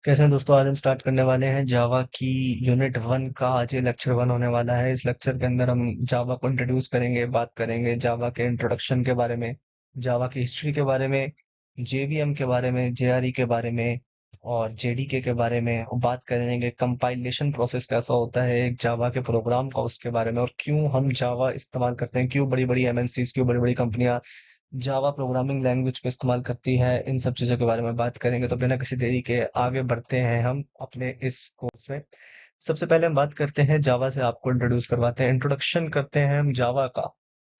कैसे हैं दोस्तों। आज हम स्टार्ट करने वाले हैं जावा की यूनिट 1 का। आज ये लेक्चर 1 होने वाला है। इस लेक्चर के अंदर हम जावा को इंट्रोड्यूस करेंगे, बात करेंगे जावा के इंट्रोडक्शन के बारे में, जावा की हिस्ट्री के बारे में, जेवीएम के बारे में, जेआरई के बारे में और जेडीके के बारे में। और बात करेंगे कंपाइलेशन प्रोसेस कैसा होता है एक जावा के प्रोग्राम का, उसके बारे में, और क्यों हम जावा इस्तेमाल करते हैं, क्यों बड़ी बड़ी एमएनसीज, क्यों बड़ी बड़ी कंपनियां जावा प्रोग्रामिंग लैंग्वेज को इस्तेमाल करती है। इन सब चीजों के बारे में बात करेंगे। तो बिना किसी देरी के आगे बढ़ते हैं हम अपने इस कोर्स में। सबसे पहले हम बात करते हैं जावा से, आपको इंट्रोड्यूस करवाते हैं, इंट्रोडक्शन करते हैं हम जावा का।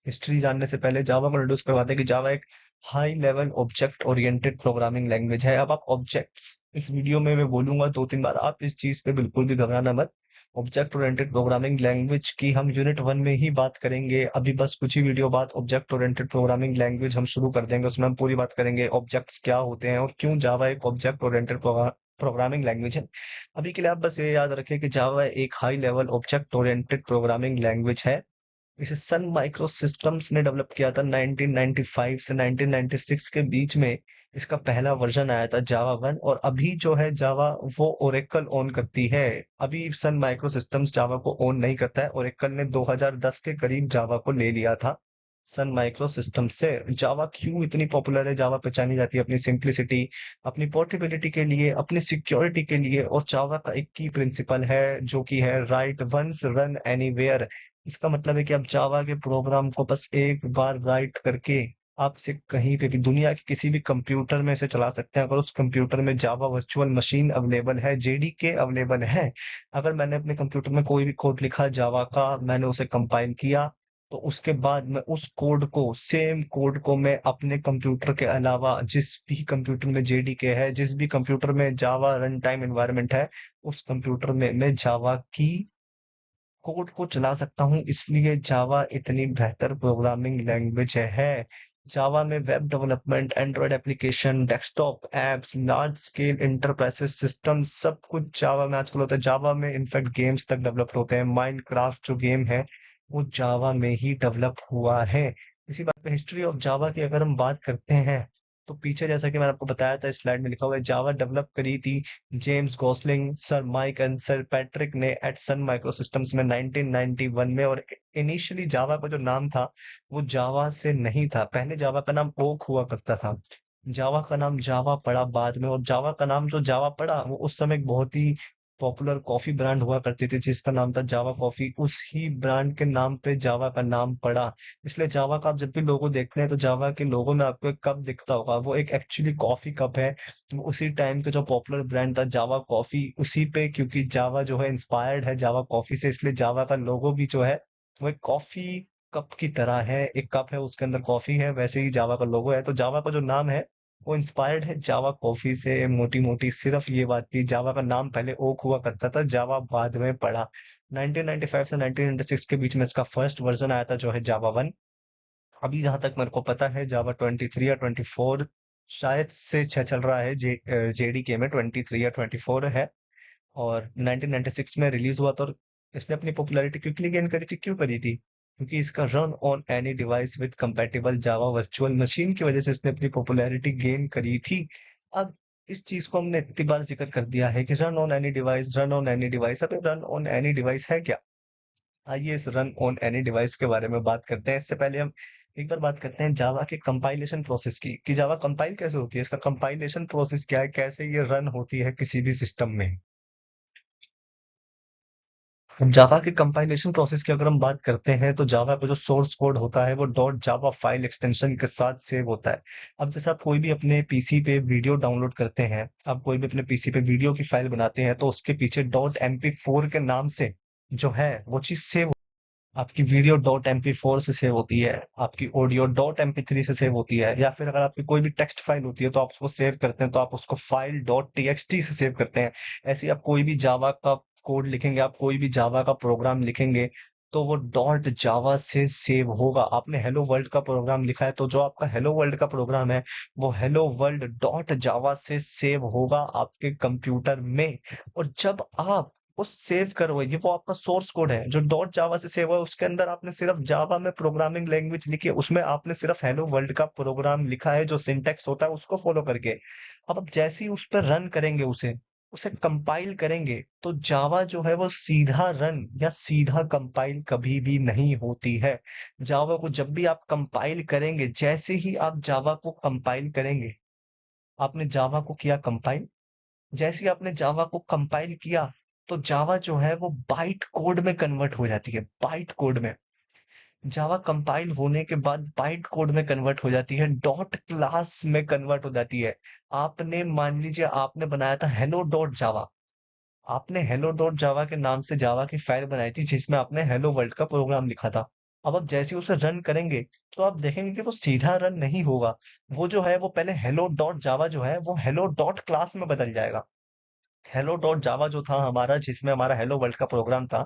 हिस्ट्री जानने से पहले जावा को इंट्रोड्यूस करवाते हैं कि जावा एक high level object oriented programming language है। अब आप ऑब्जेक्ट्स, इस वीडियो में मैं बोलूंगा 2-3 बार, आप इस चीज पे बिल्कुल भी घबराना मत। ऑब्जेक्ट ओरिएंटेड प्रोग्रामिंग लैंग्वेज की हम यूनिट 1 में ही बात करेंगे। अभी बस कुछ ही वीडियो बाद ऑब्जेक्ट ओरिएंटेड प्रोग्रामिंग लैंग्वेज हम शुरू कर देंगे। उसमें हम पूरी बात करेंगे ऑब्जेक्ट्स क्या होते हैं और क्यों जावा एक ऑब्जेक्ट ओरिएंटेड प्रोग्रामिंग लैंग्वेज है। अभी के लिए आप बस ये याद रखें कि जावा एक high level object oriented programming language है। इसे सन माइक्रो सिस्टम्स ने डेवलप किया था 1995 से 1996 के बीच में। इसका पहला वर्जन आया था जावा 1, और अभी जो है जावा वो ओरेकल ओन करती है। अभी सन माइक्रो सिस्टम्स जावा को ओन नहीं करता है। ओरेकल ने 2010 के करीब जावा को ले लिया था सन माइक्रो सिस्टम से। जावा क्यों इतनी पॉपुलर है? जावा पहचानी जाती है अपनी सिंप्लिसिटी, अपनी पोर्टेबिलिटी के लिए, अपनी सिक्योरिटी के लिए। और जावा का एक की प्रिंसिपल है जो कि है राइट वंस रन एनीवेयर। इसका मतलब है कि आप जावा के प्रोग्राम को बस एक बार राइट करके आप इसे कहीं पे भी, दुनिया के किसी भी कंप्यूटर में इसे चला सकते हैं। अगर उस कंप्यूटर में जावा वर्चुअल मशीन अवेलेबल है, जेडीके अवेलेबल है, अगर मैंने अपने कंप्यूटर में कोई भी कोड लिखा जावा का, मैंने उसे कंपाइल किया, तो उसके बाद मैं उस कोड को, सेम कोड को मैं अपने कंप्यूटर के अलावा जिस भी कंप्यूटर में जेडीके है, जिस भी कंप्यूटर में जावा रन टाइम एनवायरनमेंट है, उस कंप्यूटर में मैं जावा की कोड को चला सकता हूँ। इसलिए जावा इतनी बेहतर प्रोग्रामिंग लैंग्वेज है। जावा में web development, Android application, desktop apps, large scale enterprises system, सब कुछ जावा में आजकल होता है। जावा में इनफैक्ट गेम्स तक डेवलप होते हैं। माइनक्राफ्ट जो गेम है वो जावा में ही डेवलप हुआ है। इसी बात पे हिस्ट्री ऑफ जावा की अगर हम बात करते हैं, तो पीछे जैसा कि मैंने आपको बताया था, स्लाइड में लिखा हुआ है, जावा डेवलप करी थी James Gosling, sir Mike and sir Patrick ने एट सन माइक्रो सिस्टम्स में 1991 में। और इनिशियली जावा का जो नाम था वो जावा से नहीं था। पहले जावा का नाम ओक हुआ करता था। जावा का नाम जावा पड़ा बाद में। और जावा का नाम जो जावा पड़ा वो उस समय एक बहुत ही पॉपुलर कॉफी ब्रांड हुआ करती थी जिसका नाम था जावा कॉफी। उस ही ब्रांड के नाम पे जावा का नाम पड़ा। इसलिए जावा का आप जब भी लोगो देखते हैं तो जावा के लोगो में आपको एक कप दिखता होगा, वो एक एक्चुअली कॉफी कप है। उसी टाइम के जो पॉपुलर ब्रांड था जावा कॉफी, उसी पे, क्योंकि जावा जो है इंस्पायर्ड है जावा कॉफी से, इसलिए जावा का लोगो भी जो है वो एक कॉफी कप की तरह है। एक कप है उसके अंदर कॉफी है, वैसे ही जावा का लोगो है। तो जावा का जो नाम है वो इंस्पायर्ड है जावा कॉफी से। मोटी मोटी सिर्फ ये बात थी, जावा का नाम पहले ओक हुआ करता था, जावा बाद में पड़ा। 1995 से 1996 के बीच में इसका फर्स्ट वर्जन आया था जो है जावा 1। अभी जहां तक मेरे को पता है जावा 23 या 24 शायद से चल रहा है। जेडीके में 23 या 24 है। और 1996 में रिलीज हुआ था। और इसने अपनी पॉपुलैरिटी क्विकली गेन करी थी। क्यों करी थी? क्योंकि इसका run on any device with compatible Java virtual machine की वजह से इसने अपनी पॉपुलैरिटी गेन करी थी। अब इस चीज को हमने इतनी बार जिक्र कर दिया है कि run on any device, run on any device. अब रन ऑन एनी डिवाइस है क्या? आइए इस रन ऑन एनी डिवाइस के बारे में बात करते हैं। इससे पहले हम एक बार बात करते हैं जावा के कंपाइलेशन प्रोसेस की, कि जावा कंपाइल कैसे होती है, इसका कंपाइलेशन प्रोसेस क्या है, कैसे ये रन होती है किसी भी सिस्टम में। जावा के कंपाइलेशन प्रोसेस की अगर हम बात करते हैं तो जावा का जो सोर्स कोड होता है वो डॉट जावा फाइल एक्सटेंशन के साथ सेव होता है। अब जैसे आप कोई भी अपने पीसी पे वीडियो डाउनलोड करते हैं, आप कोई भी अपने पीसी पे वीडियो की फाइल बनाते हैं, तो उसके पीछे डॉट MP4 के नाम से जो है वो चीज सेव, आपकी वीडियो डॉट MP4 से सेव होती है, आपकी ऑडियो डॉट MP3 से सेव होती है, या फिर अगर आपकी कोई भी टेक्स्ट फाइल होती है तो आप उसको सेव करते हैं तो आप उसको फाइल डॉट TXT से सेव करते हैं। ऐसे ही आप कोई भी जावा का कोड लिखेंगे, आप कोई भी जावा का प्रोग्राम लिखेंगे, तो वो डॉट जावा से सेव होगा। आपने हेलो वर्ल्ड का प्रोग्राम लिखा है तो जो आपका हेलो वर्ल्ड का प्रोग्राम है वो हेलो वर्ल्ड डॉट जावा से सेव होगा आपके कंप्यूटर में। और जब आप उस सेव करोगे, वो आपका सोर्स कोड है जो डॉट जावा से सेव है, उसके अंदर आपने सिर्फ जावा में प्रोग्रामिंग लैंग्वेज लिखी है, उसमें आपने सिर्फ हेलो वर्ल्ड का प्रोग्राम लिखा है जो सिंटेक्स होता है उसको फॉलो करके। अब आप जैसे ही उस पर रन करेंगे उसे, उसे कंपाइल करेंगे तो जावा जो है वो सीधा रन या सीधा कंपाइल कभी भी नहीं होती है। जावा को जब भी आप कंपाइल करेंगे, जैसे ही आप जावा को कंपाइल करेंगे, आपने जावा को किया कंपाइल, जैसे ही आपने जावा को कंपाइल किया तो जावा जो है वो बाइट कोड में कन्वर्ट हो जाती है। बाइट कोड में जावा कंपाइल होने के बाद बाइट कोड में कन्वर्ट हो जाती है, डॉट क्लास में कन्वर्ट हो जाती है। आपने मान लीजिए आपने बनाया था हेलो डॉट जावा, आपने हेलो डॉट जावा के नाम से जावा की फाइल बनाई थी जिसमें आपने हेलो वर्ल्ड का प्रोग्राम लिखा था। अब आप जैसे ही उसे रन करेंगे तो आप देखेंगे कि वो सीधा रन नहीं होगा। वो जो है वो पहले हेलो डॉट जावा जो है वो हेलो डॉट क्लास में बदल जाएगा। हेलो डॉट जावा जो था हमारा, जिसमें हमारा हेलो वर्ल्ड का प्रोग्राम था,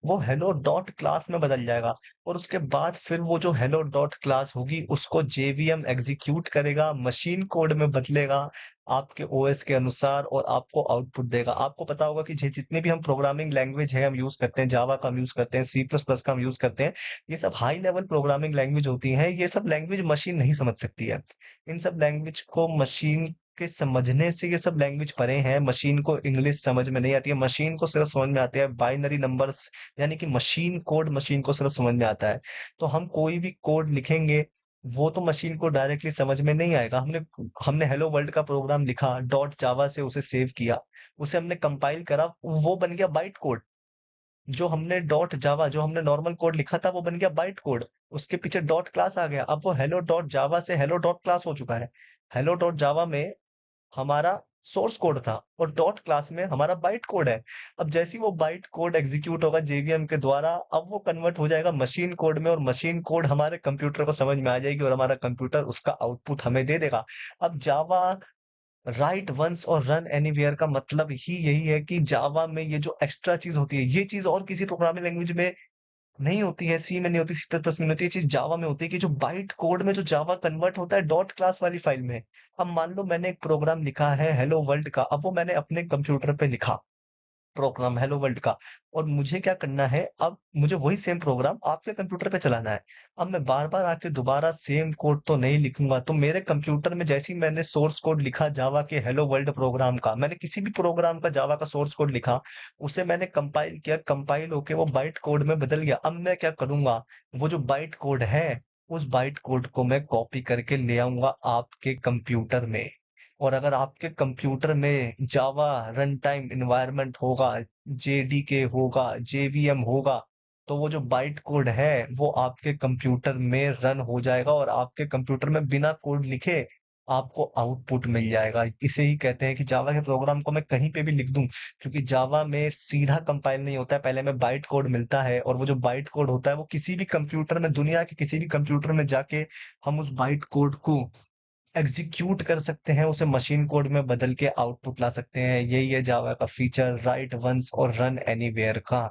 वो हेलो डॉट क्लास में बदल जाएगा। और उसके बाद फिर वो जो हेलो डॉट क्लास होगी उसको जेवीएम एग्जीक्यूट करेगा, मशीन कोड में बदलेगा आपके ओएस के अनुसार, और आपको आउटपुट देगा। आपको पता होगा कि जितनी भी हम प्रोग्रामिंग लैंग्वेज है हम यूज करते हैं, जावा का हम यूज करते हैं, सी प्लस प्लस का हम यूज करते हैं, ये सब हाई लेवल प्रोग्रामिंग लैंग्वेज होती हैं। ये सब लैंग्वेज मशीन नहीं समझ सकती है। इन सब लैंग्वेज को मशीन के समझने से, ये सब लैंग्वेज परे हैं। मशीन को इंग्लिश समझ में नहीं आती है, मशीन को सिर्फ समझ में आते हैं बाइनरी नंबर्स, यानी कि मशीन कोड मशीन को सिर्फ समझ में आता है। तो हम कोई भी कोड लिखेंगे वो तो मशीन को डायरेक्टली समझ में नहीं आएगा। हमने हमने हेलो वर्ल्ड का प्रोग्राम लिखा, डॉट जावा से उसे सेव किया, उसे हमने कंपाइल करा, वो बन गया बाइट कोड। जो हमने डॉट जावा, जो हमने नॉर्मल कोड लिखा था वो बन गया बाइट कोड। उसके पीछे डॉट क्लास आ गया, अब वो हेलो डॉट जावा से हेलो डॉट क्लास हो चुका है। हेलो डॉट जावा में हमारा सोर्स कोड था और डॉट क्लास में हमारा बाइट कोड है। अब जैसे ही वो बाइट कोड एग्जीक्यूट होगा जेवीएम के द्वारा, अब वो कन्वर्ट हो जाएगा मशीन कोड में, और मशीन कोड हमारे कंप्यूटर को समझ में आ जाएगी और हमारा कंप्यूटर उसका आउटपुट हमें दे देगा। अब जावा राइट वंस और रन एनीवेयर का मतलब ही यही है कि जावा में ये जो एक्स्ट्रा चीज होती है, ये चीज और किसी प्रोग्रामिंग लैंग्वेज में नहीं होती है, सी में नहीं होती, सी प्लस प्लस में नहीं होती। ये चीज जावा में होती है कि जो बाइट कोड में जो जावा कन्वर्ट होता है डॉट क्लास वाली फाइल में। अब मान लो मैंने एक प्रोग्राम लिखा है हेलो वर्ल्ड का, अब वो मैंने अपने कंप्यूटर पे लिखा प्रोग्राम हेलो वर्ल्ड का, और मुझे क्या करना है, अब मुझे वही सेम प्रोग्राम आपके कंप्यूटर पे चलाना है। अब मैं बार बार आके दोबारा सेम कोड तो नहीं लिखूंगा, तो मेरे कंप्यूटर में जैसे ही मैंने सोर्स कोड लिखा जावा के हेलो वर्ल्ड प्रोग्राम का, मैंने किसी भी प्रोग्राम का जावा का सोर्स कोड लिखा, उसे मैंने कंपाइल किया, कंपाइल होके वो बाइट कोड में बदल गया। अब मैं क्या करूंगा, वो जो बाइट कोड है उस बाइट कोड को मैं कॉपी करके ले आऊंगा आपके कंप्यूटर में। और अगर आपके कंप्यूटर में जावा रन टाइम इन्वायरमेंट होगा, जेडीके होगा, जेवीएम होगा, तो वो जो बाइट कोड है वो आपके कंप्यूटर में रन हो जाएगा और आपके कंप्यूटर में बिना कोड लिखे आपको आउटपुट मिल जाएगा। इसे ही कहते हैं कि जावा के प्रोग्राम को मैं कहीं पे भी लिख दूं, क्योंकि जावा में सीधा कंपाइल नहीं होता है, पहले में बाइट कोड मिलता है, और वो जो बाइट कोड होता है वो किसी भी कंप्यूटर में, दुनिया के किसी भी कंप्यूटर में जाके हम उस बाइट कोड को एग्जीक्यूट कर सकते हैं, उसे मशीन कोड में बदल के आउटपुट ला सकते हैं। यही है जावा का फीचर, राइट वंस और रन एनीवेयर का।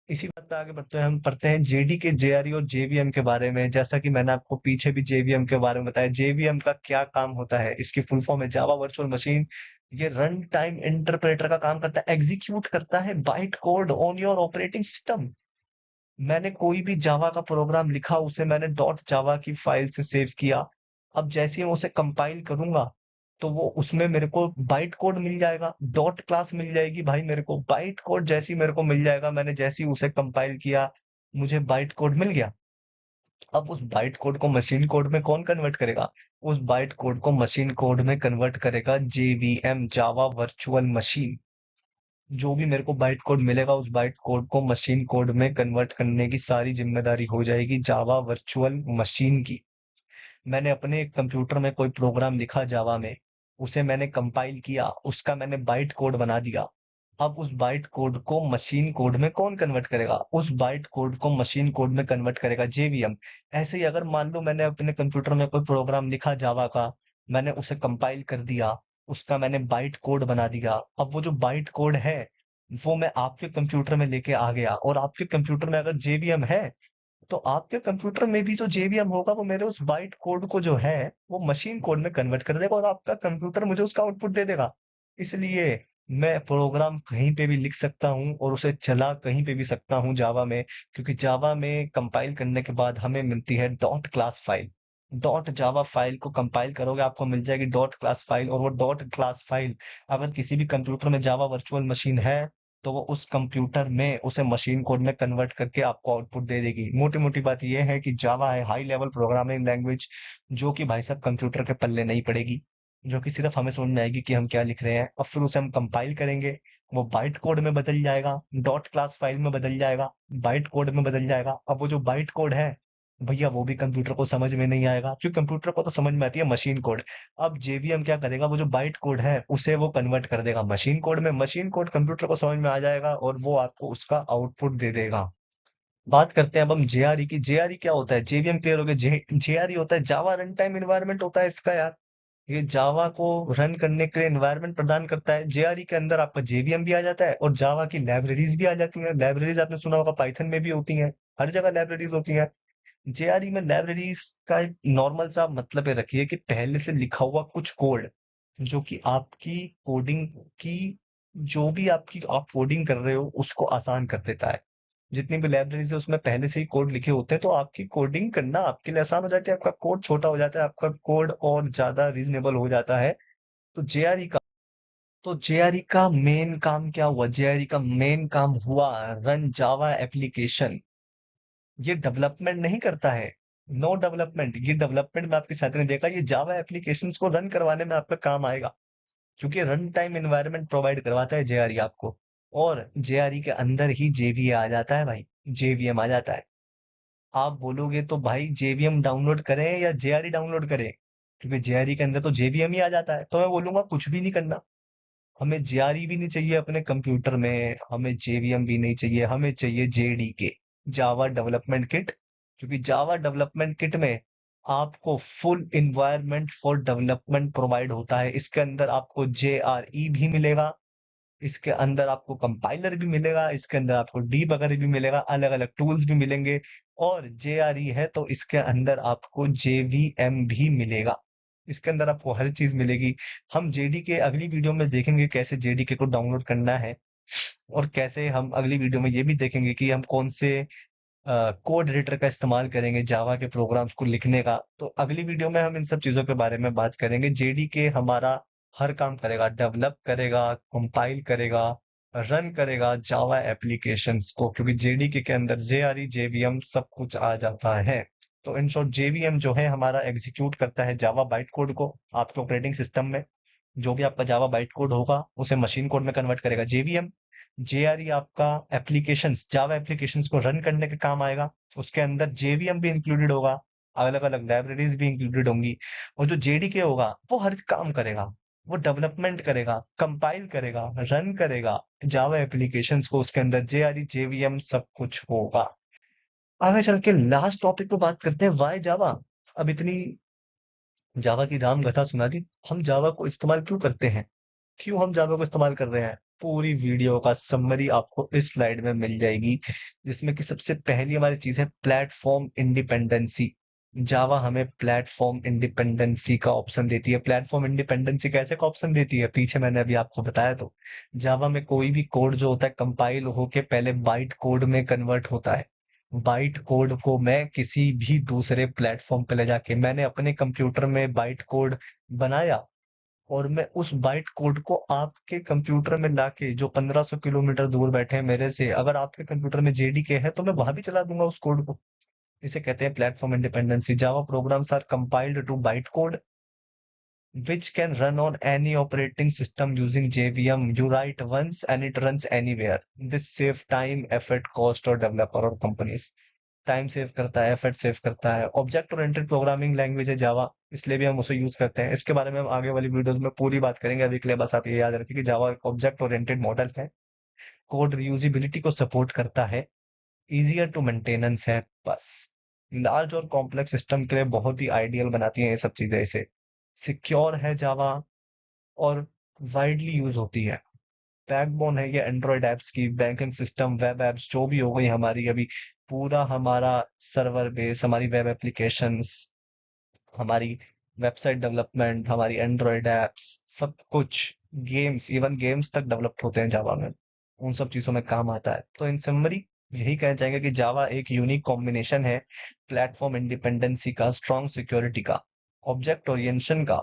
इसी बात पे आगे बढ़ते हैं, हम पढ़ते हैं जेडी के जेआरई और जेवीएम के बारे में। जैसा कि मैंने आपको पीछे भी जेवीएम के बारे में बताया, जेवीएम का क्या काम होता है, इसकी फुल फॉर्म है जावा वर्चुअल मशीन। ये रन टाइम इंटरप्रेटर का काम करता है, एग्जीक्यूट करता है byte code on your operating system. मैंने कोई भी जावा का प्रोग्राम लिखा, उसे मैंने डॉट जावा की फाइल से सेव किया, अब जैसे ही मैं उसे कंपाइल करूंगा तो वो उसमें मेरे को बाइट कोड मिल जाएगा, डॉट क्लास मिल जाएगी भाई, मेरे को बाइट कोड जैसी मेरे को मिल जाएगा। मैंने जैसे ही उसे कंपाइल किया मुझे बाइट कोड मिल गया। अब उस बाइट कोड को मशीन कोड में कौन कन्वर्ट करेगा, उस बाइट कोड को मशीन कोड में कन्वर्ट करेगा जेवीएम, जावा वर्चुअल मशीन। जो भी मेरे को बाइट कोड मिलेगा उस बाइट कोड को मशीन कोड में कन्वर्ट करने की सारी जिम्मेदारी हो जाएगी जावा वर्चुअल मशीन की। मैंने अपने कंप्यूटर में कोई प्रोग्राम लिखा जावा में, उसे मैंने कंपाइल किया, उसका मैंने बाइट कोड बना दिया। अब उस बाइट कोड को मशीन कोड में कौन कन्वर्ट करेगा, उस बाइट कोड को मशीन कोड में कन्वर्ट करेगा जेवीएम। ऐसे ही अगर मान लो मैंने अपने कंप्यूटर में कोई प्रोग्राम लिखा जावा का, मैंने उसे कंपाइल कर दिया, उसका मैंने बाइट कोड बना दिया, अब वो जो बाइट कोड है वो मैं आपके कंप्यूटर में लेके आ गया, और आपके कंप्यूटर में अगर जेवीएम है तो आपके कंप्यूटर में भी जो जेवीएम होगा वो मेरे उस बाइट कोड को जो है वो मशीन कोड में कन्वर्ट कर देगा और आपका कंप्यूटर मुझे उसका आउटपुट दे देगा। इसलिए मैं प्रोग्राम कहीं पे भी लिख सकता हूँ और उसे चला कहीं पे भी सकता हूँ जावा में, क्योंकि जावा में कंपाइल करने के बाद हमें मिलती है dot class file. Dot Java file को कंपाइल करोगे, आपको मिल जाएगी डॉट क्लास फाइल, और वो डॉट क्लास फाइल अगर किसी भी कंप्यूटर में जावा वर्चुअल मशीन है तो वो उस कंप्यूटर में उसे मशीन कोड में कन्वर्ट करके आपको आउटपुट दे देगी। मोटी मोटी बात ये है कि जावा है हाई लेवल प्रोग्रामिंग लैंग्वेज, जो कि भाई साहब कंप्यूटर के पल्ले नहीं पड़ेगी, जो कि सिर्फ हमें समझ में आएगी कि हम क्या लिख रहे हैं, और फिर उसे हम कंपाइल करेंगे, वो बाइट कोड में बदल जाएगा, डॉट क्लास फाइल में बदल जाएगा, बाइट कोड में बदल जाएगा। अब वो जो बाइट कोड है भैया वो भी कंप्यूटर को समझ में नहीं आएगा, क्योंकि कंप्यूटर को तो समझ में आती है मशीन कोड। अब जेवीएम क्या करेगा, वो जो बाइट कोड है उसे वो कन्वर्ट कर देगा मशीन कोड में, मशीन कोड कंप्यूटर को समझ में आ जाएगा और वो आपको उसका आउटपुट दे देगा। बात करते हैं अब हम जेआरई की। जेआरई क्या होता है, जेवीएम क्लियर हो गया। जेआरई होता है जावा रन टाइम इन्वायरमेंट होता है इसका यार। ये जावा को रन करने के लिए एनवायरनमेंट प्रदान करता है। जेआरई के अंदर आपका जेवीएम भी आ जाता है और जावा की लाइब्रेरीज भी आ जाती हैं। लाइब्रेरीज आपने सुना होगा पाइथन में भी होती हैं, हर जगह लाइब्रेरीज होती हैं। जेआरई में लाइब्रेरीज का एक नॉर्मल सा मतलब ये रखिए कि पहले से लिखा हुआ कुछ कोड जो कि आपकी कोडिंग की, जो भी आपकी आप कोडिंग कर रहे हो उसको आसान कर देता है। जितनी भी लाइब्रेरीज है उसमें पहले से ही कोड लिखे होते हैं, तो आपकी कोडिंग करना आपके लिए आसान हो जाती है, आपका कोड छोटा हो जाता है, आपका कोड और ज्यादा रीजनेबल हो जाता है। तो जेआरई का जेआरई का मेन काम क्या हुआ, जेआरई का मेन काम हुआ रन जावा एप्लीकेशन। ये डेवलपमेंट नहीं करता है, नो डेवलपमेंट, ये डेवलपमेंट में आपके साथ नहीं देखा, ये जावा एप्लीकेशंस को रन करवाने में आपका काम आएगा, क्योंकि रन टाइम एनवायरनमेंट प्रोवाइड करवाता है जेआरई आपको। और जेआरई के अंदर ही जेवीए आ जाता है भाई, जेवीएम आ जाता है। आप बोलोगे तो भाई जेवीएम डाउनलोड करें या जेआरई डाउनलोड करें, क्योंकि जेआरई के अंदर तो जेवीएम ही आ जाता है, तो मैं बोलूंगा कुछ भी नहीं करना। हमें जेआरई भी नहीं चाहिए अपने कंप्यूटर में, हमें जेवीएम भी नहीं चाहिए, हमें चाहिए जेडीके, जावा डेवलपमेंट किट। क्योंकि जावा डेवलपमेंट किट में आपको full environment for development provide होता है। इसके अंदर आपको जेआरई भी मिलेगा, इसके अंदर आपको कंपाइलर भी मिलेगा, इसके अंदर आपको डीबगर भी मिलेगा, अलग अलग टूल्स भी मिलेंगे। और जेआरई है तो इसके अंदर आपको जेवीएम भी मिलेगा, इसके अंदर आपको हर चीज मिलेगी। हम जेडीके अगली वीडियो में देखेंगे कैसे जेडीके को डाउनलोड करना है, और कैसे हम अगली वीडियो में ये भी देखेंगे कि हम कौन से कोड एडिटर का इस्तेमाल करेंगे जावा के प्रोग्राम्स को लिखने का। तो अगली वीडियो में हम इन सब चीजों के बारे में बात करेंगे। जेडीके हमारा हर काम करेगा, डेवलप करेगा, कंपाइल करेगा, रन करेगा जावा एप्लीकेशंस को, क्योंकि जेडीके के अंदर जेआरई जेवीएम सब कुछ आ जाता है। तो इन शॉर्ट जेवीएम जो है हमारा एग्जीक्यूट करता है जावा बाइट कोड को आपके ऑपरेटिंग सिस्टम में। जो भी आपका जावा बाइट कोड होगा उसे मशीन कोड में कन्वर्ट करेगा जेवीएम। जेआरई आपका एप्लीकेशंस, जावा एप्लीकेशंस को रन करने के काम आएगा, उसके अंदर जेवीएम भी इंक्लूडेड होगा, अलग अलग लाइब्रेरीज भी इंक्लूडेड होंगी। और जो जेडीके होगा वो हर काम करेगा, वो डेवलपमेंट करेगा, कंपाइल करेगा, रन करेगा जावा एप्लीकेशंस को, उसके अंदर जेआरई जेवीएम सब कुछ होगा। आगे चल के लास्ट टॉपिक पे बात करते हैं, वाई जावा। अब इतनी जावा की राम कथा सुना दी, हम जावा को इस्तेमाल क्यों करते हैं, क्यों हम जावा को इस्तेमाल कर रहे हैं, पूरी वीडियो का समरी आपको इस स्लाइड में मिल जाएगी। जिसमें कि सबसे पहली हमारी चीज है प्लेटफॉर्म इंडिपेंडेंसी। जावा हमें प्लेटफॉर्म इंडिपेंडेंसी का ऑप्शन देती है। प्लेटफॉर्म इंडिपेंडेंसी कैसे का ऑप्शन देती है, पीछे मैंने अभी आपको बताया। तो जावा में कोई भी कोड जो होता है कंपाइल होके पहले बाइट कोड में कन्वर्ट होता है। बाइट कोड को मैं किसी भी दूसरे प्लेटफॉर्म पे ले जाके, मैंने अपने कंप्यूटर में बाइट कोड बनाया और मैं उस बाइट कोड को आपके कंप्यूटर में लाके, जो 1500 किलोमीटर दूर बैठे हैं मेरे से, अगर आपके कंप्यूटर में जेडीके है तो मैं वहां भी चला दूंगा उस कोड को। इसे कहते हैं platform independency. Java programs are compiled to byte code which can run on any operating system using JVM. You write once and it runs anywhere. This save time, effort, cost और developer और companies। Time save करता है, effort save करता है। Object oriented programming language है जावा, इसलिए भी हम उसे यूज करते हैं। इसके बारे में हम आगे वाली वीडियोस में पूरी बात करेंगे, अभी के लिए बस आप ये याद रखिए कि जावा एक ऑब्जेक्ट ओरिएंटेड मॉडल है, कोड रियूजिबिलिटी को सपोर्ट करता है, इजियर टू मेंटेनेंस है बस। लार्ज और कॉम्प्लेक्स सिस्टम के लिए बहुत ही आइडियल बनाती हैं ये सब चीजें इसे। सिक्योर है जावा और वाइडली यूज होती है। बैकबोन है ये एंड्रॉयड एप्स की, बैंकिंग सिस्टम, वेब एप्स जो भी हो गई हमारी अभी, पूरा हमारा सर्वर बेस, हमारी वेब एप्लीकेशंस, हमारी वेबसाइट डेवलपमेंट, हमारी एंड्रॉयड एप्स, सब कुछ, गेम्स, इवन गेम्स तक डेवलप होते हैं जावा में, उन सब चीजों में काम आता है। तो इन समरी यही कहना चाहेंगे कि जावा एक यूनिक कॉम्बिनेशन है प्लेटफॉर्म इंडिपेंडेंसी का, स्ट्रॉन्ग सिक्योरिटी का, ऑब्जेक्ट ओरिएंटेशन का,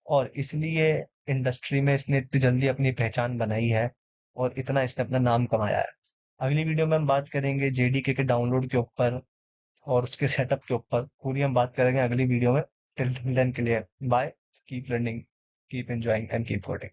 और इसलिए इंडस्ट्री में इसने इतनी जल्दी अपनी पहचान बनाई है और इतना इसने अपना नाम कमाया है। अगली वीडियो में हम बात करेंगे जेडीके के डाउनलोड के ऊपर और उसके सेटअप के ऊपर, पूरी हम बात करेंगे अगली वीडियो में। टिल देन के लिए bye, keep learning, keep enjoying and keep coding.